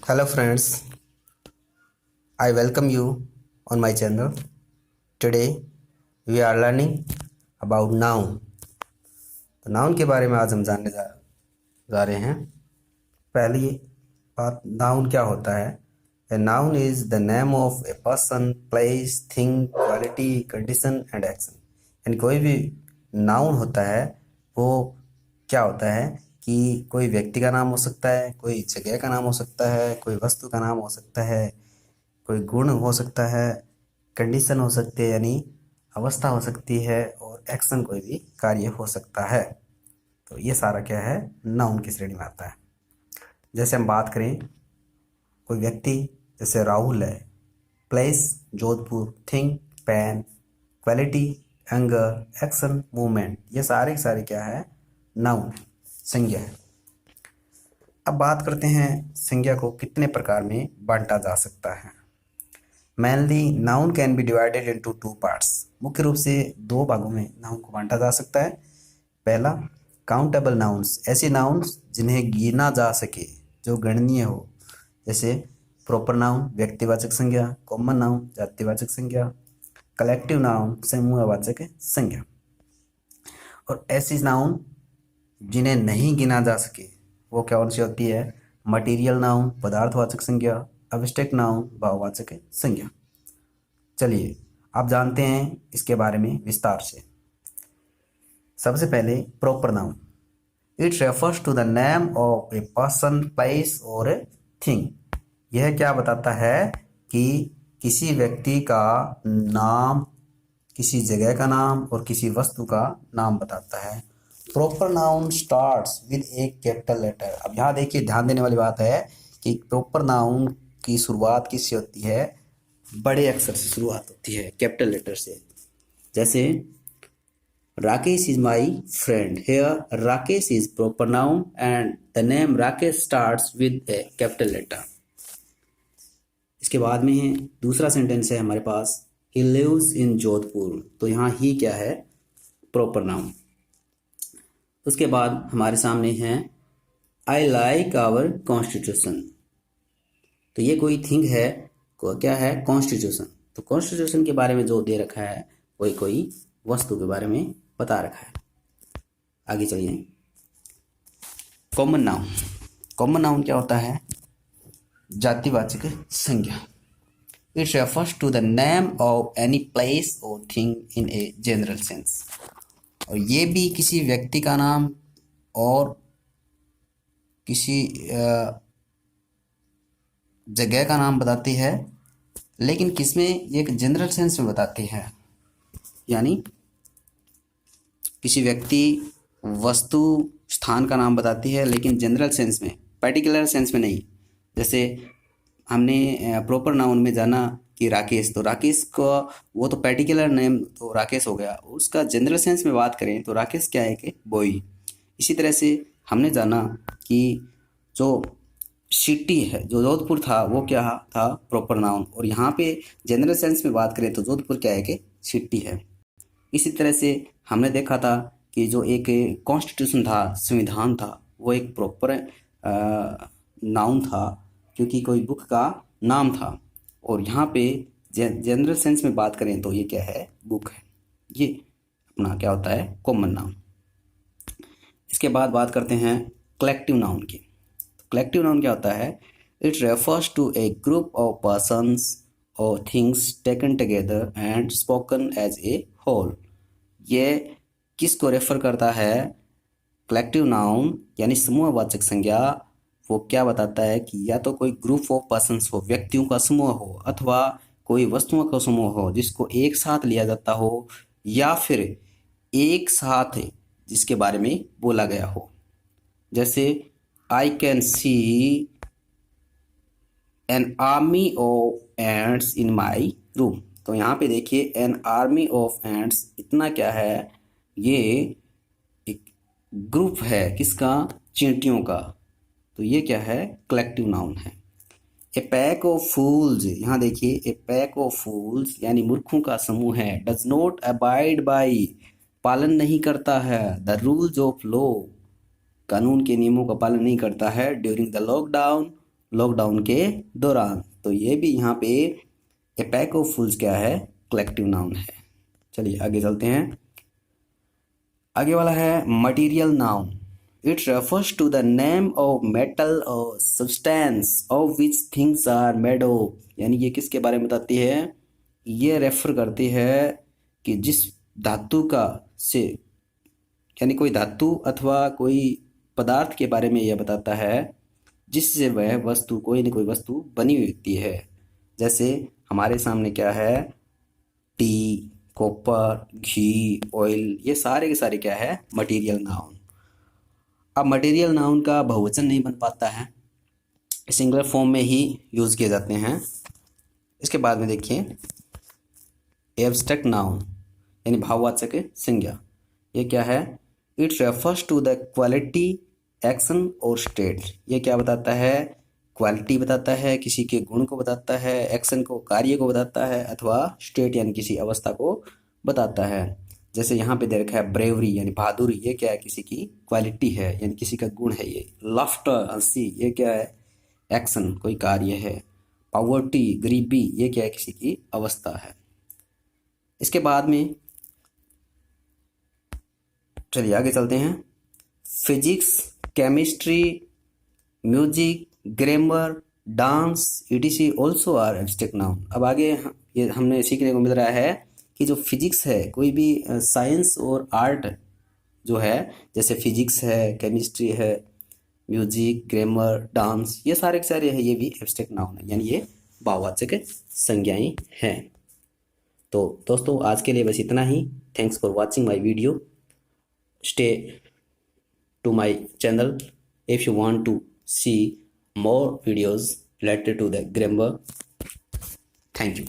Hello friends, I welcome you on my channel. Today we are learning about noun. तो noun के बारे में आज हम जानने जा रहे हैं। पहली बात, नाउन क्या होता है? A noun is the name of a person, place, thing, quality, condition and action. यानी कोई भी नाउन होता है वो क्या होता है कि कोई व्यक्ति का नाम हो सकता है, कोई जगह का नाम हो सकता है, कोई वस्तु का नाम हो सकता है, कोई गुण हो सकता है, कंडीशन हो सकती है यानी अवस्था हो सकती है, और एक्शन कोई भी कार्य हो सकता है। तो ये सारा क्या है, नाउन की श्रेणी में आता है। जैसे हम बात करें कोई व्यक्ति, जैसे राहुल है, place Jodhpur, thing pen, quality anger, action movement, ये सारे के सारे क्या है, नाउन संज्ञा है। अब बात करते हैं संज्ञा को कितने प्रकार में बांटा जा सकता है। Mainly noun can be divided into two parts. मुख्य रूप से दो भागों में नाउन को बांटा जा सकता है। पहला, काउंटेबल नाउन्स, ऐसे नाउन्स जिन्हें गिना जा सके, जो गणनीय हो, जैसे प्रॉपर नाउन व्यक्तिवाचक संज्ञा, कॉमन नाउन जातिवाचक संज्ञा, कलेक्टिव नाउन समूहवाचक संज्ञा। और ऐसी नाउन जिन्हें नहीं गिना जा सके वो कौन सी होती है? मटीरियल नाउन पदार्थवाचक संज्ञा, अब्स्ट्रैक्ट नाउन भाववाचक संज्ञा। चलिए आप जानते हैं इसके बारे में विस्तार से। सबसे पहले proper noun, it refers to the name of a person, place और ए थिंग। यह क्या बताता है कि किसी व्यक्ति का नाम, किसी जगह का नाम और किसी वस्तु का नाम बताता है। Proper noun starts with a capital letter. अब यहाँ देखिए, ध्यान देने वाली बात है कि प्रॉपर नाउन की शुरुआत किससे होती है? बड़े अक्षर से शुरुआत होती है, कैपिटल लेटर से। जैसे Rakesh is my friend, here Rakesh is proper noun and the name Rakesh starts with a capital letter. इसके बाद में है दूसरा सेंटेंस है हमारे पास, ही लिव्स इन जोधपुर। तो यहाँ ही क्या है? Proper noun. उसके बाद हमारे सामने है आई लाइक आवर कॉन्स्टिट्यूशन। तो ये कोई थिंग है, क्या है? कॉन्स्टिट्यूशन। तो कॉन्स्टिट्यूशन के बारे में जो दे रखा है कोई वस्तु के बारे में बता रखा है। आगे चलिए, कॉमन नाउन। कॉमन नाउन क्या होता है? जातिवाचक संज्ञा। It refers to the name of any place और thing in a general sense. और ये भी किसी व्यक्ति का नाम और किसी जगह का नाम बताती है, लेकिन किसमें? एक जनरल सेंस में बताती है। यानी किसी व्यक्ति, वस्तु, स्थान का नाम बताती है, लेकिन जनरल सेंस में, पर्टिकुलर सेंस में नहीं। जैसे हमने प्रॉपर नाउन में जाना कि राकेश, तो राकेश को वो तो पर्टिकुलर नेम तो राकेश हो गया। उसका जनरल सेंस में बात करें तो राकेश क्या है कि बॉय। इसी तरह से हमने जाना कि जो सिटी है, जो जोधपुर था, वो क्या था? Proper noun. और यहाँ पे जनरल सेंस में बात करें तो जोधपुर क्या है कि सिटी है। इसी तरह से हमने देखा था कि जो एक कॉन्स्टिट्यूशन था, संविधान था, वो एक प्रॉपर नाउन था, क्योंकि कोई बुक का नाम था। और यहाँ पे जनरल सेंस में बात करें तो ये क्या है? बुक है। ये अपना क्या होता है? Common noun. इसके बाद बात करते हैं कलेक्टिव नाउन की। कलेक्टिव नाउन क्या होता है? It refers to a group of persons और things taken together and spoken as a whole. ये किसको रेफर करता है? कलेक्टिव नाउन यानी समूहवाचक संज्ञा। वो क्या बताता है कि या तो कोई ग्रुप ऑफ पर्सन्स हो, व्यक्तियों का समूह हो, अथवा कोई वस्तुओं का समूह हो जिसको एक साथ लिया जाता हो, या फिर एक साथ जिसके बारे में बोला गया हो। जैसे I can see an army of ants in my room. तो यहाँ पे देखिए, एन आर्मी ऑफ एंट्स, इतना क्या है? ये एक ग्रुप है, किसका? चींटियों का। तो ये क्या है? कलेक्टिव नाउन है। ए पैक ऑफ फूल्स, यहाँ देखिए, ए पैक ऑफ फूल्स यानी मूर्खों का समूह है। डज नॉट अबाइड बाई, पालन नहीं करता है, द रूल्स ऑफ लॉ, कानून के नियमों का पालन नहीं करता है। ड्यूरिंग द लॉकडाउन, लॉकडाउन के दौरान। तो ये भी यहाँ पे ए पैक ऑफ फूल्स क्या है, कलेक्टिव नाउन है। चलिए आगे चलते हैं। आगे वाला है material noun. It refers to the name of metal और substance of which things are made of. यानी ये किसके बारे में बताती है, ये रेफर करती है कि जिस धातु का से, यानी कोई धातु अथवा कोई पदार्थ के बारे में यह बताता है जिससे वह वस्तु, कोई न कोई वस्तु बनी हुई होती है। जैसे हमारे सामने क्या है, टी, कॉपर, घी, ऑयल, ये सारे के सारे क्या है, मटेरियल नाउन। अब मटेरियल नाउन का बहुवचन नहीं बन पाता है, सिंगुलर फॉर्म में ही यूज़ किए जाते हैं। इसके बाद में देखिए एब्स्ट्रैक्ट नाउन यानी भाववाचक संज्ञा। ये क्या है, it refers to the quality, action और स्टेट। ये क्या बताता है, क्वालिटी बताता है, किसी के गुण को बताता है, एक्शन को, कार्य को बताता है, अथवा स्टेट यानी किसी अवस्था को बताता है। जैसे यहाँ पे दे रखा है ब्रेवरी यानी बहादुरी, ये क्या है, किसी की क्वालिटी है यानी किसी का गुण है ये। लाफ्टर हंसी, ये क्या है, एक्शन, कोई कार्य है। पॉवर्टी गरीबी, ये क्या है, किसी की अवस्था है। इसके बाद में चलिए आगे चलते हैं। Physics, chemistry, music, grammar, dance etc also are abstract noun. अब आगे ये हमने सीखने को मिल रहा है कि जो फिजिक्स है, कोई भी साइंस और आर्ट जो है, जैसे फिजिक्स है, केमिस्ट्री है, म्यूजिक, ग्रामर, डांस, ये सारे के सारे है, ये भी एब्स्ट्रैक्ट नाउन है, यानी ये भाववाचक संज्ञाएं हैं। तो दोस्तों आज के लिए बस इतना ही। Thanks for watching my video. Stay to my channel if you want to see more videos related to the grammar. Thank you.